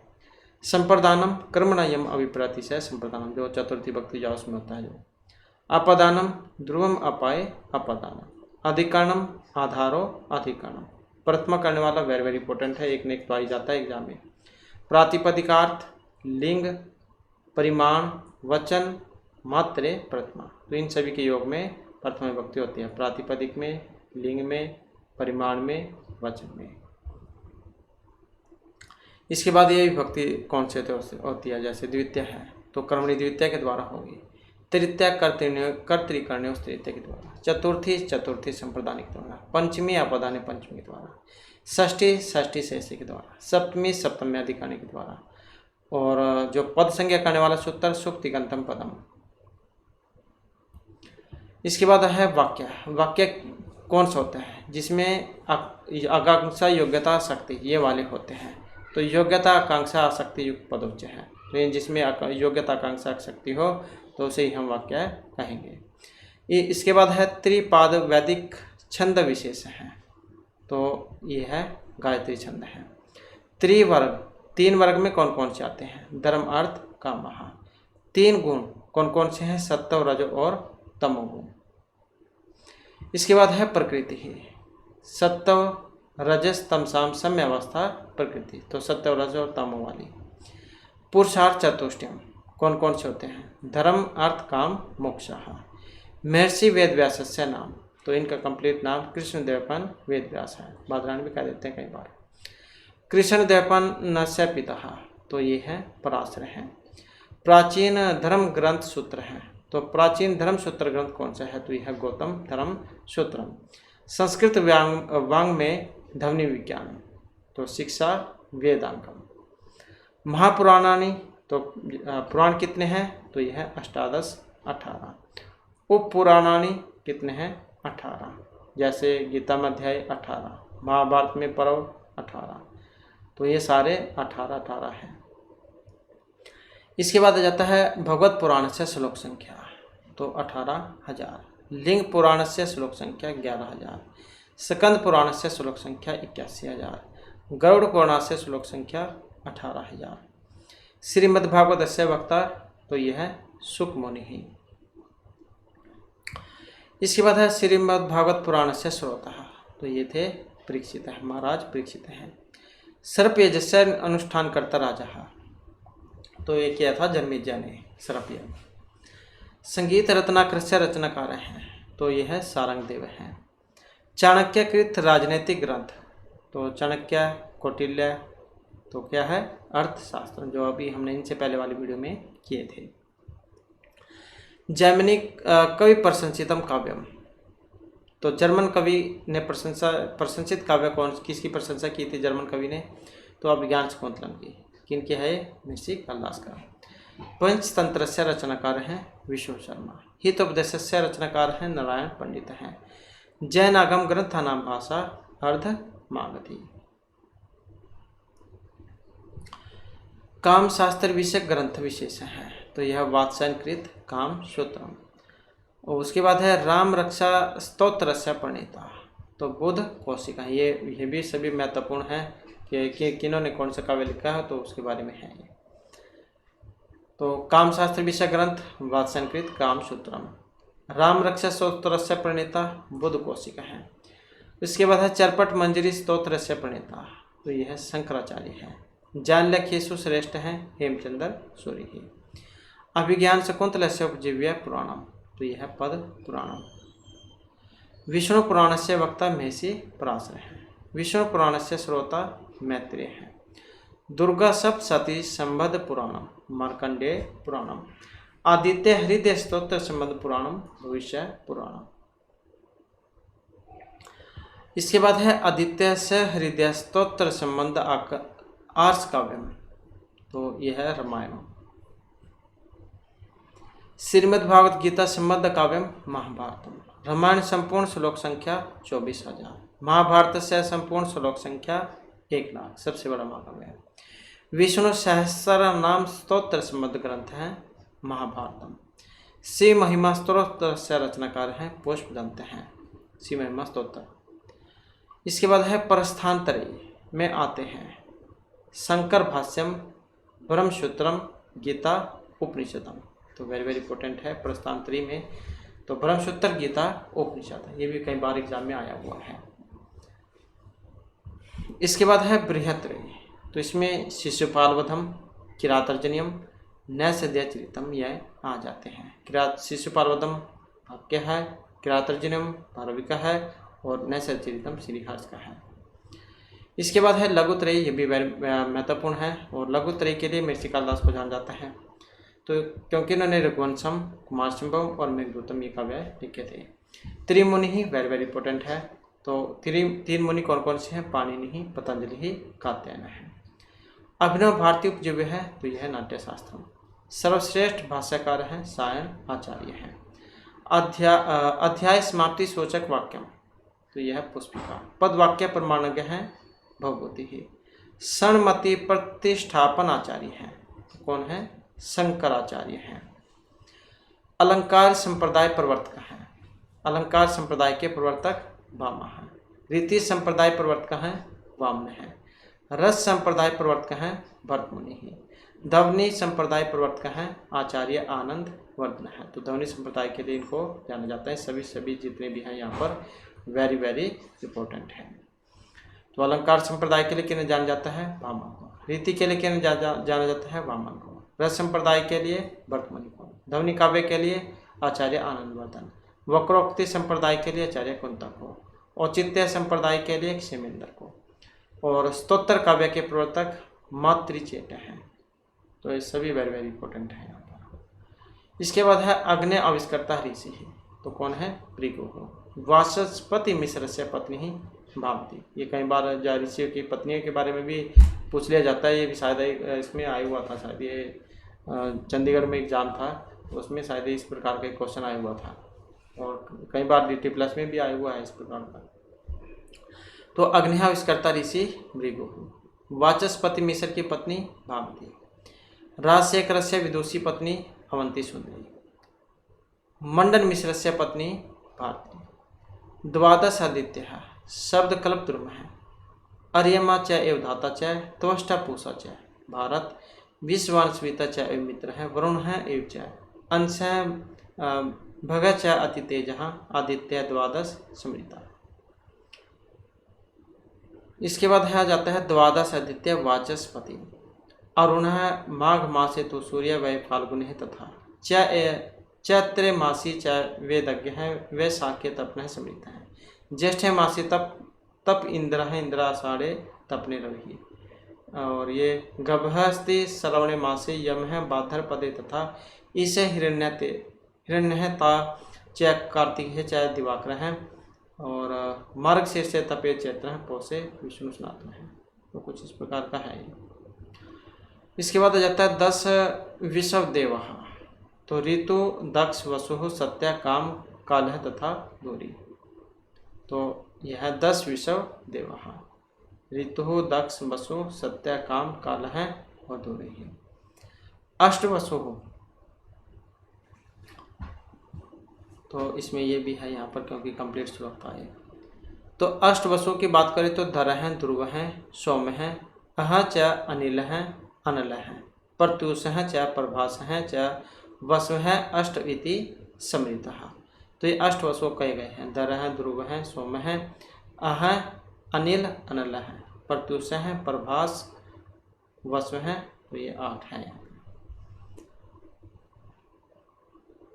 संप्रदानम कर्मणयम अभिप्रतिशय संप्रदानम, जो चतुर्थी भक्ति जाओ उसमें होता है। जो अपदानम ध्रुवम अपाय अपदानम, अधिकरणम आधारो अधिकरणम, प्रथमा करने वाला वेरी वेरी इंपॉर्टेंट है, एक ने एक तो आ ही जाता है एग्जाम में। प्रातिपदिकार्थ, लिंग, परिमाण, वचन, मात्रे, प्रथमा, तो इन सभी के योग में प्रथमा विभक्ति होती है, प्रातिपदिक में, लिंग में, परिमाण में, वचन में। इसके बाद ये विभक्ति कौन से होती है? जैसे द्वितीय है तो कर्मणि द्वितीय के द्वारा होगी, तृतीय कर्तृकर्ण्य उस तृतीय के द्वारा, चतुर्थी चतुर्थी संप्रदानिक द्वारा, पंचमी अपदान पंचमी के द्वारा, षष्ठी षष्ठी शेषी के द्वारा, सप्तमी सप्तमी अधिकरणी के द्वारा, और जो पद संज्ञा करने वाला सूत्र सुक्तिगंतम पदम। इसके बाद है वाक्य। वाक्य कौन सा होता है? जिसमें आकांक्षा योग्यता शक्ति ये वाले होते हैं। तो योग्यता आकांक्षा आसक्ति युक्त पदोच्च है, तो जिसमें योग्यता आकांक्षा शक्ति हो तो उसे ही हम वाक्य कहेंगे। इसके बाद है त्रिपाद वैदिक छंद विशेष है, तो ये है गायत्री छंद है। त्रिवर्ग, तीन वर्ग में कौन कौन से आते हैं? धर्म अर्थ काम महा। तीन गुण कौन कौन से हैं? सत्व रज और तमोगुण। इसके बाद है प्रकृति ही, सत्व रजस तमसाम सम्य अवस्था प्रकृति, तो सत्य और रज और तमो वाली। पुरुषार्थ चतुष्टयम कौन कौन से होते हैं? धर्म अर्थ काम मोक्ष। महर्षि वेद व्यास नाम, तो इनका कंप्लीट नाम कृष्णदेवपन वेद व्यास है, बादरायण भी कह देते हैं कई बार। कृष्णदेवपन नस्य पिता, तो ये है पराशर हैं। प्राचीन धर्म ग्रंथ सूत्र हैं, तो प्राचीन धर्म सूत्र ग्रंथ कौन सा है? तो यह है गौतम धर्म सूत्रम। संस्कृत वांग में ध्वनि विज्ञान, तो शिक्षा वेदांगम। महापुराणानि, तो पुराण कितने हैं? तो यह है अष्टादश 18। उप पुराणानि कितने हैं? 18, जैसे गीता में अध्याय 18, महाभारत में पर्व 18, तो ये सारे 18 हैं। इसके बाद आ जाता है भगवत पुराण से श्लोक संख्या, तो 18,000। लिंग पुराण से श्लोक संख्या 11,000। स्कंद पुराण से श्लोक संख्या 81,000। गरुड़ पुराण से श्लोक संख्या 18,000। श्रीमद्भागवत से वक्ता, तो यह है सुक मुनि ही। इसके बाद है श्रीमद्भागवत पुराण से श्रोता, तो ये थे परीक्षित है, महाराज परीक्षित हैं। सर्पयज्ञ अनुष्ठान करता राजा, तो ये किया था जन्मेजय ने सर्पयज्ञ। संगीत रत्नाकर से रचनाकार हैं, तो यह है सारंगदेव हैं। चाणक्यकृत राजनीतिक ग्रंथ, तो चाणक्य कौटिल्य, तो क्या है? अर्थशास्त्र, जो अभी हमने इनसे पहले वाली वीडियो में किए थे। जर्मनी कवि प्रशंसितम काव्यम, तो जर्मन कवि ने प्रशंसित काव्य किसकी प्रशंसा की थी जर्मन कवि ने? तो अभिज्ञान शकुंतलम की। किनके है? महर्षि कालिदास का। पंचतंत्र से रचनाकार हैं विष्णु शर्मा। हितोपदेश से रचनाकार हैं नारायण पंडित हैं। जैन आगम ग्रंथ नाम भाषा अर्ध मागधी। काम शास्त्र विषय ग्रंथ विशेष हैं, तो यह वात्स्यकृत काम सूत्रम। और उसके बाद है राम रक्षा स्तोत्र से प्रणीता, तो बुध कौशिका। ये भी सभी महत्वपूर्ण हैं कि किन्होंने कौन सा काव्य लिखा है, तो उसके बारे में है ये। तो काम शास्त्र विषय ग्रंथ वात्स्यकृत काम सूत्रम। राम रक्षा स्तोत्र से प्रणीता बुध कौशिका है। इसके बाद है चरपट मंजरी स्तोत्र से प्रणीता, तो यह शंकराचार्य है। जानलेखेशु श्रेष्ठ हैं हेमचंद्र सूरी ही। अभिज्ञान शकुंतल से उपजीव्य पुराणम, तो यह पद पुराणम। विष्णु पुराण से वक्ता महर्षि पराशर है। विष्णु पुराण से श्रोता मैत्रेय है। दुर्गा सप्तशती संबद्ध पुराणम मार्कंडेय पुराणम। आदित्य हृदय स्तोत्र संबद्ध पुराणम भविष्य पुराणम। इसके बाद है आदित्य से हृदय स्तोत्र संबंध आर्ष काव्यम, तो यह है रामायण। श्रीमद्भागवत गीता संबद्ध काव्यम महाभारतम। रामायण संपूर्ण श्लोक संख्या 24,000। महाभारत से संपूर्ण श्लोक संख्या 1,00,000, सबसे बड़ा महाकाव्य है। विष्णु सहस्र नाम स्तोत्र संबद्ध ग्रंथ है महाभारतम। श्री महिमा स्तोत्र से रचनाकार हैं पुष्पदंत हैं श्री महिमा स्तोत्र। इसके बाद है प्रस्थानत्रयी में आते हैं शंकर भाष्यम ब्रह्मसूत्रम गीता उपनिषदम, तो वेरी वेरी इंपॉर्टेंट है प्रस्थानत्रयी में। तो ब्रह्मसूत्र गीता उपनिषद, ये भी कई बार एग्जाम में आया हुआ है। इसके बाद है बृहत्रयी, तो इसमें शिशुपालवधम किरातार्जुनीयम नैषधीयचरितम यह आ जाते हैं। शिशुपालवधम क्या है? किरातार्जुनीयम भारविका है और नैषधीयचरितम श्रीहर्ष का है। इसके बाद है लघुत्रयी, ये भी महत्वपूर्ण है और लघुत्रयी के लिए महर्षि कालिदास को जाना जाता है, तो क्योंकि इन्होंने रघुवंशम कुमार संभव और मेघदूतम ये काव्य लिखे थे। त्रिमुनि ही वेरी वेरी इंपॉर्टेंट है, तो तीन मुनि कौन कौन से हैं? पाणिनि ही, पतंजलि ही, कात्यायन है। अभिनव भारती उपजीव्य है, तो यह नाट्यशास्त्रम। सर्वश्रेष्ठ भाष्यकार हैं सायण आचार्य हैं। अध्याय समाप्ति सूचक वाक्यम, तो यह पुष्पिका। पद वाक्य प्रमाणज्ञ हैं भगवती ही। षण्मति प्रतिष्ठापन आचार्य हैं, तो कौन है? शंकराचार्य हैं। अलंकार संप्रदाय प्रवर्तक हैं। अलंकार संप्रदाय के प्रवर्तक वामा हैं। रीति संप्रदाय प्रवर्तक हैं वामन हैं। रस संप्रदाय प्रवर्तक हैं भरतमुनि ही। ध्वनि संप्रदाय प्रवर्तक हैं आचार्य आनंद वर्धन है, तो ध्वनि संप्रदाय के लिए इनको जाना जाता है। सभी जितने भी हैं यहाँ पर वेरी वेरी इंपॉर्टेंट है। तो अलंकार संप्रदाय के लिए किन्हें जाना जाता है? वामन को। रीति के लिए किन्हें जाना जाता है? वामन को। रस संप्रदाय के लिए वर्तमनि को। ध्वनि काव्य के लिए आचार्य आनंदवर्धन। वक्रोक्ति संप्रदाय के लिए आचार्य कुंतक को। औचित्य संप्रदाय के लिए क्षेमेंद्र को। और स्तोत्र काव्य के प्रवर्तक मातृचेट हैं। तो ये सभी वेरी वेरी इंपॉर्टेंट है यहाँ पर। इसके बाद है अग्नि आविष्कर्ता ऋषि है, तो कौन है? भृगु। वाचस्पति मिश्र से पत्नी ही भावती। ये कई बार ऋषियों की पत्नियों के बारे में भी पूछ लिया जाता है। ये भी शायद इसमें आया हुआ था, शायद ये चंडीगढ़ में एग्जाम था, तो उसमें शायद इस प्रकार का क्वेश्चन आया हुआ था, और कई बार DT+ में भी आया हुआ है इस प्रकार का। तो अग्नि आविष्कर्ता ऋषि भृगु। वाचस्पति मिश्र की पत्नी भावती। राजशेखर से विदुषी पत्नी अवंती सुंदरी। मंडन मिश्र से पत्नी भारती। द्वादश आदित्य शब्द कल्प द्रुम है। अर्यमा च एव धाता च त्वष्टा पूषा च भारत। विश्वान्विता च एव मित्र है। वरुण है एव च अंश भग च अति तेज आदित्य द्वादश स्मृता। इसके बाद है आ जाता है द्वादश आदित्य वाचस्पति। अरुण माघ मासे तो सूर्य वै फाल्गुन है तथा चैत्र मासी च वेदज्ञ है वे साक्य तपन समृत है। ज्येष्ठ मासी तप इंद्र है इंद्राषाढ़े तपने रवि। और ये गभस्ति श्रवणे मासे यम है बाधर पदे तथा इसे हिरण्य ता च कार्तिक है च दिवाकर है। और मार्ग शीर्षे तपे चैत्र है पौषे विष्णु स्नातन है। तो कुछ इस प्रकार का है। इसके बाद आ जाता है 10 विषव देव। तो ऋतु दक्ष वसु सत्या काम कालह तथा दूरी। तो यह 10 विषव देव। ऋतु दक्ष वसु सत्या काम कालह और दूरी। अष्ट वसु, तो इसमें ये भी है यहाँ पर क्योंकि कंप्लीट श्लोक है। तो अष्ट वसु की बात करें तो धर हैं, ध्रुव हैं, सौम्य हैं, अह च अनिल हैं, अनल हैं, प्रत्युष हैं च प्रभास हैं च वसु हैं अष्ट इति समृत। तो ये अष्ट वसु कहे गए हैं। धर हैं, ध्रुव हैं, सौम्य हैं, अह अनिल अनल हैं, प्रत्युष हैं, प्रभास, वसु हैं। तो ये 8 हैं।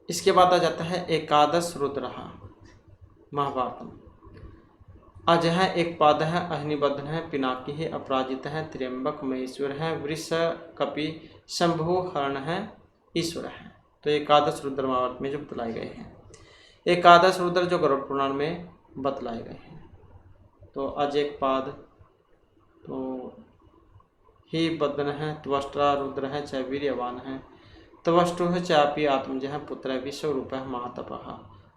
इसके बाद आ जाता है एकादश रुद्र महाभारतम। अज है, एक पाद है, अग्निबद्ध है, पिनाकी है, अपराजित है, त्र्यंबक महेश्वर है, वृष कपि शंभु हरण है, ईश्वर है। तो एकादश रुद्र महाभारत में जो बतलाए गए हैं। एकादश रुद्र जो गरुड़ पुराण में बतलाए गए हैं। तो अज एक पाद, तो ही बदन है, त्वष्ट्रा रुद्र है, च वीर्यवान है, त्वष्टु चापी आत्मज पुत्र विश्वरूप महातप।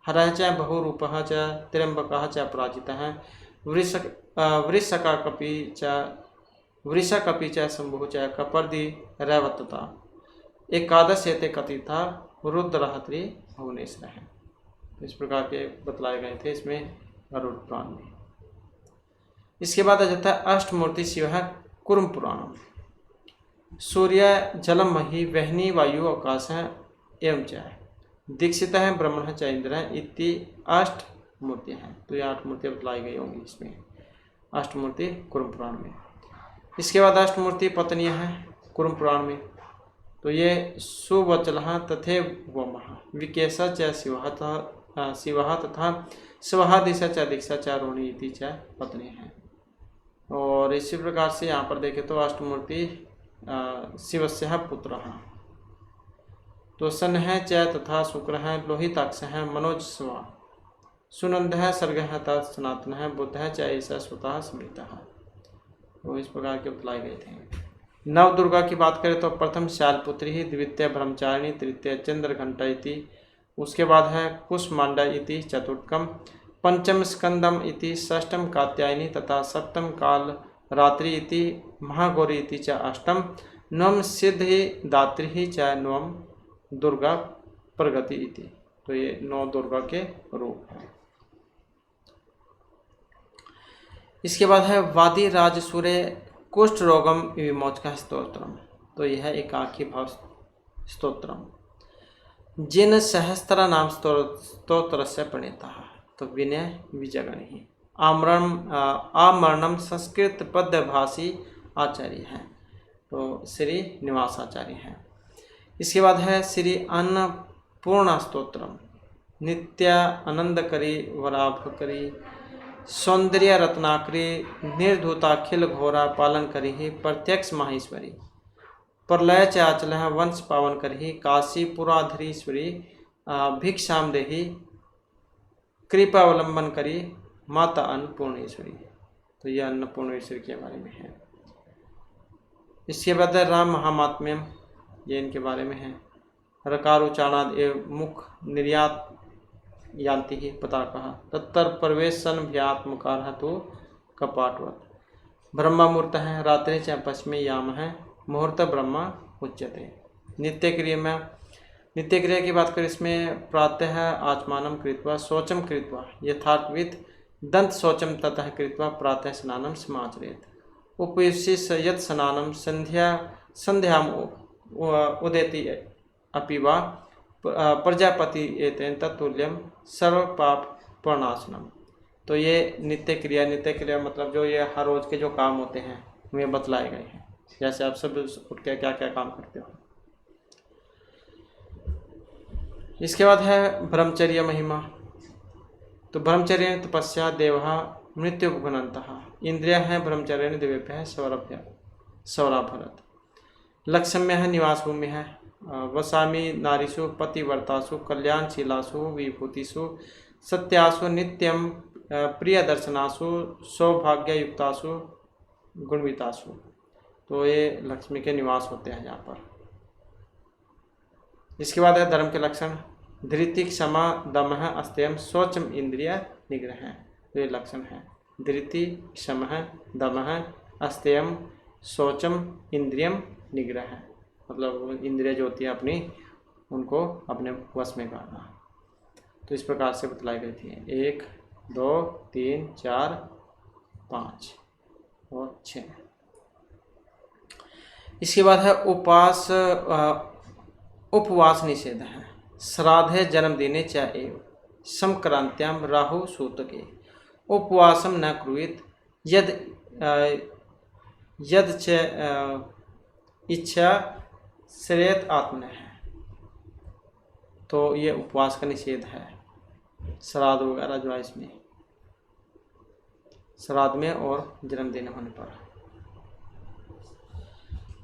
हर च बहुरूप च त्र्यंबक च अपराजित है, वृषकपि च शंभु च कपर्दि रैवतता। एकादश एते कथिता रुद्रहत्रि भुवनेश्वर है। इस प्रकार के बतलाए गए थे इसमें गरुड़ पुराण में। इसके बाद आ जाता है अष्टमूर्ति शिव है कुर्म पुराणम। सूर्य जलम मही वहनी वायु आकाश है एवं च दीक्षित है ब्रह्मण च इंद्र है इति 8 मूर्तियाँ हैं। तो ये 8 मूर्तियाँ बतलाई गई होंगी इसमें अष्टमूर्ति कुर्म पुराण में। इसके बाद अष्टमूर्ति पत्नियाँ हैं कुर्म पुराण में। तो ये सुवचल तथे वम विकेश च शिव तथा स्वहा दिशा च दीक्षा च रोहिणी इति च पत्नी हैं। और इसी प्रकार से यहाँ पर देखें तो अष्टमूर्ति शिवस्य पुत्र। तो सन है च तथा शुक्र है, लोहिताक्ष है, मनोज स्वा, सुनंद है, सर्ग है तथा सनातन है, बुद्ध है च ऐसा स्वतः स्मृत। तो इस प्रकार के बतलाए गए थे। नव दुर्गा की बात करें तो प्रथम शैलपुत्री ही, द्वितीय ब्रह्मचारिणी, तृतीय चंद्रघंटा इति, उसके बाद है कुष्मांडा इति चतुर्थकम, पंचम स्कंदम इति, षष्ठम कात्यायनी तथा सप्तम काल रात्रि इति, महागौरी इति च अष्टम, नवम सिद्धि दात्री च नवम दुर्गा प्रगति इति। तो ये 9 दुर्गा के रूप हैं। इसके बाद है वादी राजसूर्य कुष्ठ रोगम विमोचक स्तोत्रम। तो यह एकाकी भाव स्तोत्रम। जिन सहस्त्र नाम स्तोत्र से प्रणीता। तो विनय विजगण ही आमरणम संस्कृत पद्य भाषी आचार्य हैं, तो श्री निवास आचार्य हैं। इसके बाद है श्री अन्नपूर्णा स्तोत्रम, नित्यानंदकरी वराभकरी सौंदर्य रत्नाकरी निर्धूताखिल घोरा पालन करी प्रत्यक्ष माहेश्वरी प्रलय चाचल वंश पावन करी काशीपुराधरीश्वरी भिक्षाम देही कृपावलंबन करी माता अन्नपूर्णेश्वरी। तो यह अन्नपूर्णेश्वरी के बारे में है। इसके बाद राम महात्म्यम, ये इनके बारे में है। रकार उच्चारणाद एवं मुख निर्यात यान्ति ही पता कहा तत्तर प्रवेशन व्यात्मकार तो कपाटवत। ब्रह्मा मुहूर्त है, रात्रि च पश्चिमी याम है, मुहूर्त ब्रह्मा उच्यते। नित्य क्रिया की बात करें, इसमें प्रातः आचमानम कृत्वा शौचम कृत्वा यथार्थविद दंत शौचम ततः कृत्वा प्रातः स्नानम समाचरेत। उपयुष्य यत् स्नानम संध्याम उदेति अपि वा प्रजापति एतेन तत्तुल्यम सर्व पाप प्रणाशनम। तो ये नित्य क्रिया मतलब जो ये हर रोज के जो काम होते हैं वे बतलाए गए हैं, जैसे आप सब उठ के क्या क्या काम करते हो। इसके बाद है ब्रह्मचर्य महिमा। तो ब्रह्मचर्य तपस्या देवा मृत्युपगनंतः इंद्रिया है ब्रह्मचर्य दिव्यभ्य सौराभरत। लक्ष्म्य है निवास भूमि है, वसामी नारीषु पतिव्रतासु कल्याणशीलासु विभूतिषु सत्यासु नित्यम प्रियदर्शनासु सौभाग्ययुक्तासु गुणवितासु। तो ये लक्ष्मी के निवास होते हैं यहाँ पर। इसके बाद है धर्म के लक्षण, धृति क्षमा दमः अस्तेयम शौचम इंद्रिय निग्रह। तो ये लक्षण है, धृति क्षमः दमः अस्तेयम शौचम इंद्रियम निग्रह, मतलब इंद्रिय जो होती है अपनी उनको अपने वश में करना। तो इस प्रकार से बतलाई गई थी 1 2 3 4 5 और 6। इसके बाद है उपवास निषेध है। श्राद्धे जन्मदिने च एव संक्रांत्याम राहु सूतके उपवासम न कुर्वीत यद च इच्छा श्रेयत आत्मन है। तो ये उपवास का निषेध है श्राद्ध वगैरह जो है इसमें, श्राद्ध में और जन्मदिन होने पर।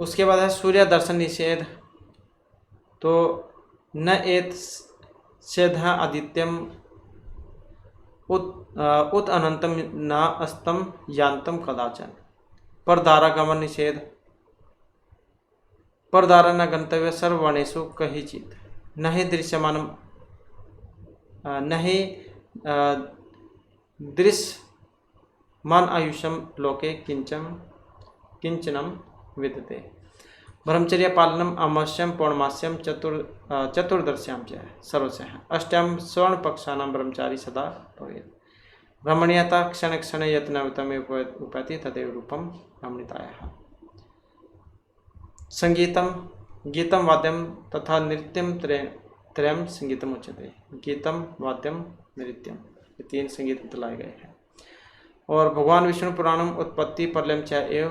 उसके बाद है सूर्य दर्शन निषेध। तो न एत सेधा आदित्यम उत अनंतम न अस्तम यान्तम कदाचन। परदारागमन निषेध। परदारा न गंतव्य सर्ववर्णेषु कहिचित् न हि दृश्यमानम न हि दृश्यमान आयुषम लोके किंचनम विद्यते। ब्रह्मचर्य पालनम अमास्यम पौर्णमास्यम चतुर्दश्याम च सर्वस्याः अष्टम स्वर्ण पक्षानां ब्रह्मचारी सदा भवेत्। ब्रह्मण्यता क्षण क्षण यत्नवतमे उपैति तदेव रूपम रमणीतायाः। संगीतम गीतम वाद्यम तथा नृत्यम त्रयम संगीतम उच्यते। गीतम वाद्यम नृत्यम, ये 3 संगीत बतलाए गए हैं। और भगवान विष्णु पुराणम उत्पत्ति प्रलयम च एव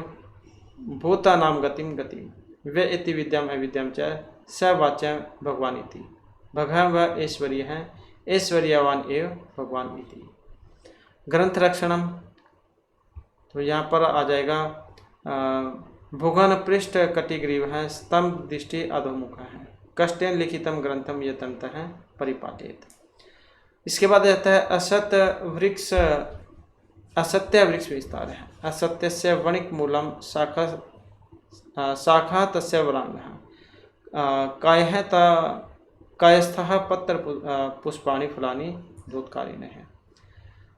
भूतानाम गतिम वे इति विद्याम अविद्याम च स वाच्यम भगवान इति। भगवान व ऐश्वर्य हैं, ऐश्वर्यवान एव भगवान इति। ग्रंथ रक्षणम। तो यहाँ पर आ जाएगा भुगन पृष्ठ कटिग्रीव है, स्तंभ दृष्टि अधोमुख है, कष्टेन लिखितम ग्रंथम यतंत है परिपाटित। इसके बाद रहता है असत्य वृक्ष विस्तार है। असत्य से वणिक मूलम शाखा तस्य वरांगः कायस्थः पत्र पुष्पाणि फलानि दूतकारिणः।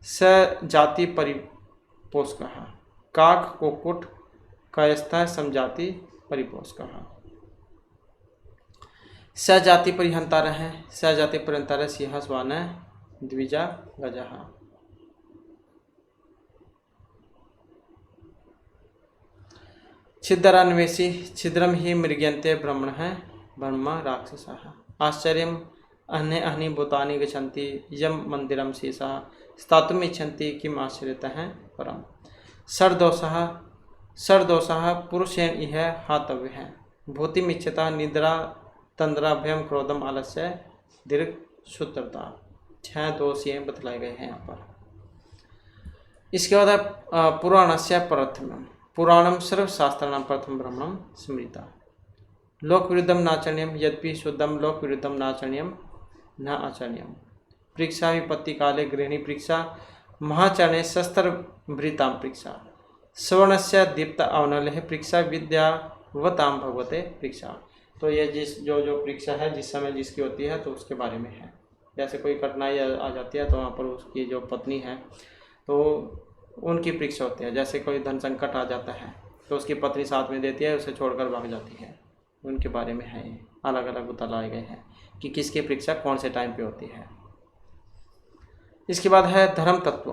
स जाति परिपोषकः काक कोकुट कायस्थः समजाति परिपोषकः। स जाति परिहंतारः है, स जाति परिहंतारः सिंह स्वान द्विजा गजः। छिद्रान्वेषी छिद्रम ही मृग्यन्ते ब्रह्मण है ब्रह्म राक्षसः। आश्चर्यम अहने अहनि भूतानि गच्छन्ति यम मंदिरम शेषा स्थातुम इच्छन्ति किम आश्रितः परम। षड्दोषः पुरुषेण इह हातव्य है। भूतिमिच्छता निद्रा तंद्रा भयम क्रोधम आलस्य दीर्घ सूत्रता। 6 दोष ये बतलाए गए हैं यहाँ पर। इसके बाद है पुराणस्य प्रथमम। पुराणम सर्वशास्त्राणां प्रथम ब्रह्मणं स्मृता। लोक विरुद्धम नाचरणीयम यद्यपि शुद्धम लोक विरुद्धम नाचरणीयम न आचरणीयम। परीक्षा विपत्ति काले गृहिणी परीक्षा महाचरणे शस्त्र भृताम परीक्षा। सवर्णस्य दीप्त अवनले परीक्षा विद्यावताम भगवते परीक्षा। तो ये जो परीक्षा है जिस समय जिसकी होती है तो उसके बारे में है। जैसे कोई कठिनाई आ जाती है तो वहाँ पर उसकी जो पत्नी है तो उनकी परीक्षा होती है। जैसे कोई धन संकट आ जाता है तो उसकी पत्नी साथ में देती है, उसे छोड़कर भाग जाती है, उनके बारे में है। ये अलग अलग बतलाए गए हैं कि किसकी परीक्षा कौन से टाइम पे होती है। इसके बाद है धर्म तत्व।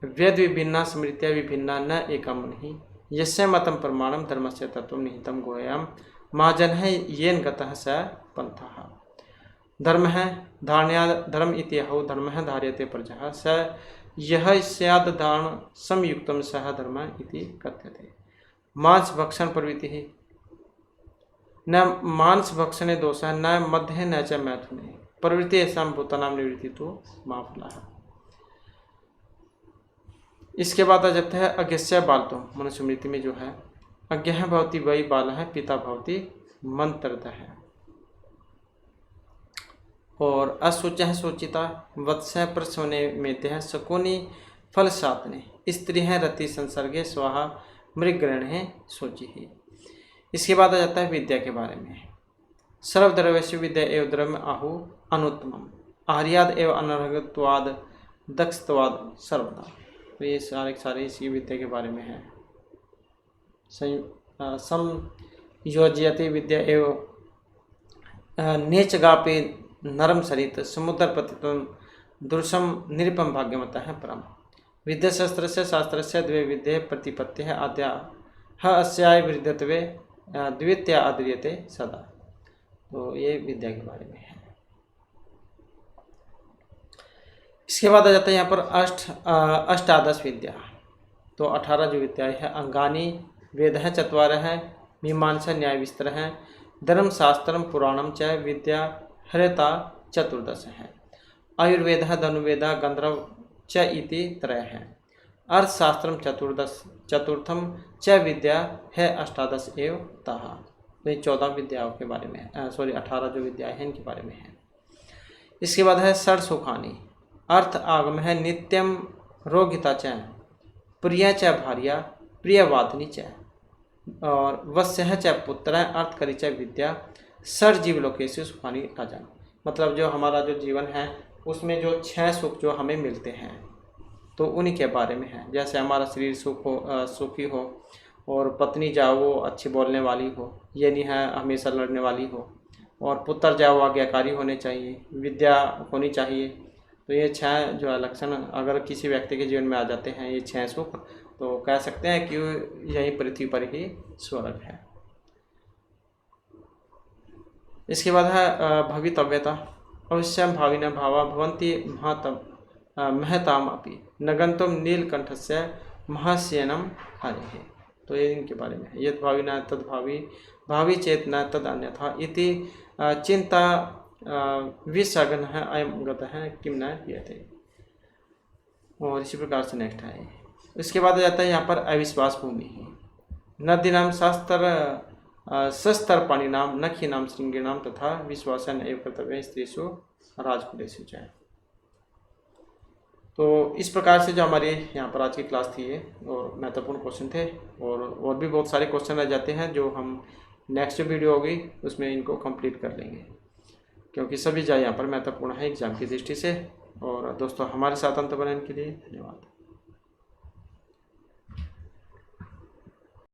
वेद विभिन्ना स्मृतिया विभिन्ना न एकम नहीं यस्य मतम प्रमाणम धर्मस्य तत्व निहितम गुह्यम महाजन है येन गतः स पंथः। धर्म है धारण्या धर्म इतिहो धर्म है धार्यते प्रजः स यह स्याद धारण संयुक्तम सह धर्म इति कथ्यते। मांस भक्षण प्रवृत्ति न मांस भक्षणे दोषः न मध्य न च मैथुने प्रवृत्ति ऐसा भूतानाम निवृत्ति तो माफला है। इसके बाद आ जाता है अज्ञस्य बालतो। मनुस्मृति में जो है अज्ञ भवति वही बाल है पिता भवति मंत्रतः है। और अशुच सोचिता वत्स प्रसवने मेत्य शकुनी फल सातने स्त्री है रति संसर्गे स्वाहा मृगग्रहण है सोची ही। इसके बाद आ जाता है विद्या के बारे में। सर्वद्रव्यस्य विद्या एवं द्रव्य आहु अनुत्तमम आर्याद एवं अनर्घत्वाद दक्षत्वाद सर्वदा। तो ये सारे इसी विद्या के बारे में है। संयोजयति विद्या एवं नेचगापे नरम सरित समुद्र पतितम दुर्सम निरुपम भाग्यमता है परम। विद्या शास्त्र से द्वे विद्ये प्रतिपत्ति है आद्या अस्याय वृद्धत्वे द्वितीया आद्रियते सदा। तो ये विद्या के बारे में है। इसके बाद आ जाता है यहाँ पर अष्टादश विद्या। तो 18 जो विद्या है अंगानी वेद है चत्वार है मीमांसा न्याय विस्तर है धर्मशास्त्रम पुराणम च विद्या हृता चतुर्दश है। आयुर्वेद धनुर्वेद गंधर्व च इति त्रय है। अर्थशास्त्रम चतुर्थम च विद्या है अष्टादश एव ताः। तो ये 14 विद्याओं के बारे में 18 जो विद्याएं हैं इनके बारे में है। इसके बाद है षड सुखानी। अर्थ आगम है नित्यम रोगिता च प्रिय च भार्या प्रियवादिनी च और वत्स्य च पुत्र अर्थ करी च विद्या सर जीवलोकेशु सुखानी राजा। मतलब जो हमारा जो जीवन है उसमें जो 6 सुख जो हमें मिलते हैं तो उन्हीं के बारे में है। जैसे हमारा शरीर सुखी हो और पत्नी जाओ वो अच्छी बोलने वाली हो, ये नहीं है हमेशा लड़ने वाली हो, और पुत्र जाओ आज्ञाकारी होने चाहिए, विद्या होनी चाहिए। तो ये 6 जो लक्षण अगर किसी व्यक्ति के जीवन में आ जाते हैं ये 6 सुख तो कह सकते हैं कि यही पृथ्वी पर ही स्वर्ग है। इसके बाद है भवितव्यता। अवश्यम भाविना भावा भवन्ति महताम अपि नगंतुम नीलकंठस्य महास्यनम हरे। तो ये इनके बारे में है। यद भाविना तद भावी चेत न तद अन्यथा इति चिंता विसगन है अयम गत है किम न थे। और इसी प्रकार से नेक्स्ट है। इसके बाद आ जाता है यहाँ पर अविश्वास भूमि है। नदीनाम शस्त्र पाणी नाम नखी नाम श्रृंगी नाम तथा विश्वासन एवं कर्तव्य स्त्रीषु राजकुलेषु च। तो इस प्रकार से जो हमारी यहाँ पर आज की क्लास थी ये और महत्वपूर्ण क्वेश्चन थे और भी बहुत सारे क्वेश्चन रह जाते हैं जो हम नेक्स्ट वीडियो होगी उसमें इनको कंप्लीट कर लेंगे, क्योंकि सभी जो यहाँ पर महत्वपूर्ण है एग्जाम की दृष्टि से। और दोस्तों हमारे साथ अंत बनाने के लिए धन्यवाद।